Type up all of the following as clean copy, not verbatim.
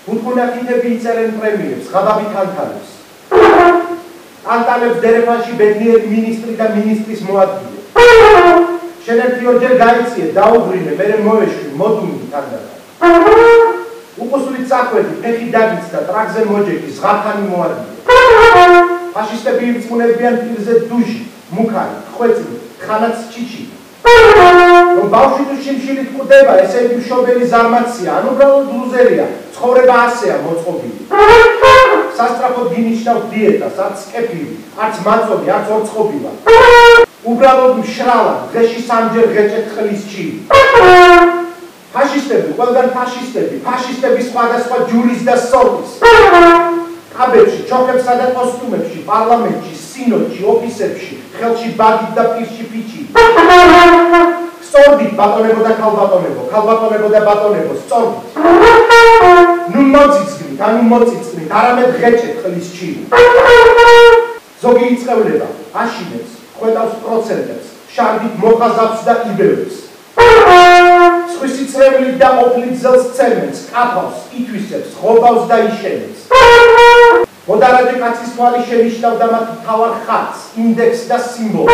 Უთქუნაკითები იწერენ პრემიებს, ღაბაბი თანთანებს. ანტალებს დერეფანში ბედნიერი მინისტრი და მინისტრის მოადგილე. შენ ერთი ორჯერ გაიციე, დაუღრინე, მერე მოვეშვი, მოდუნი თანდათან. უკუსვლით საკვეთი, ფეხი დაგიცდა, ტრაქზე მოჯექი, ზღარხანი მოადგილე. ფაშისტები ირწმუნებიან პირზე დუჟი, მუქარი, ხვეწილი, ხანაც ჩიჩი. რომ ბავშვი თუ შიმშილით კვდება, ესე იგი მშობელი ზარმაცია, ან უბრალოდ ლუზერია, ცხოვრება ასეა მოწყობილი. სასწრაფოდ გინიშნავ დიეტას, არც კეფილი, არც მაწვდი, არც ორწყობილა. უბრალოდ მშრალად, დღეში სამჯერ ღეჭეთ ხლის ჩივი. ფაშისტები, ყველგან ფაშისტები სხვადასხვა ჯურის და სორტის. კაბებში, ჩოქებსა და კოსტუმებში, პარლამენტში, სინოდში, ოფისებში, ხელში ბაგით და პირში ფიჩი. სწორდით ბატონებო და ქალბატონებო და ბატონებო, სწორდით. ნუ მოწიწნით, ანუ მოწიწნით, არამედ ღეჭეთ ხლის ჩივი. ზოგი იწევლება, აშინებს, ხვეტავს პროცენტებს, შარდით მოხაზავს და იბევებს. სხვისი წრევლით და ოფლით ზელს ცემენს, კაფავს, ითვისებს, ღობავს და იშენებს. მოდარაჯე კაცის თვალი შენიშნავდა მათ მთავარ ხატს, ინდექსს და სიმბოლოს.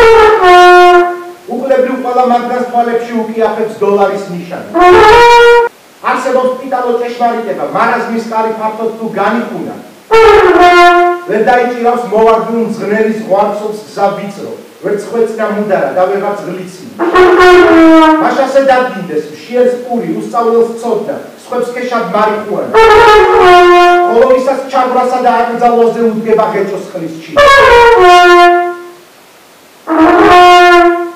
უყლებრივ ყველა მაგდას თვალებში უკიაფებს დოლარის ნიშანი. არსებობს პიტალო ჭეშმარიტება, მარაზმის კარი ფართოდ თუ განიხუნა. ვერ დაიჭირავს მოვარდნილ მძღნელის ღვარცობს გზა ვიწრო, ვერც ხვეწნა მუდარა და ვეღარც ღლიცინი. მაშასე დადგინდეს, მშიერს პური, უსწავლელს ცოდნა, სხვებს ქეშად მარიხუანა. ხოლო ისას ჩაბრასა და აკრძალვაზე უდგება ღეჭოს ხლის ჩი.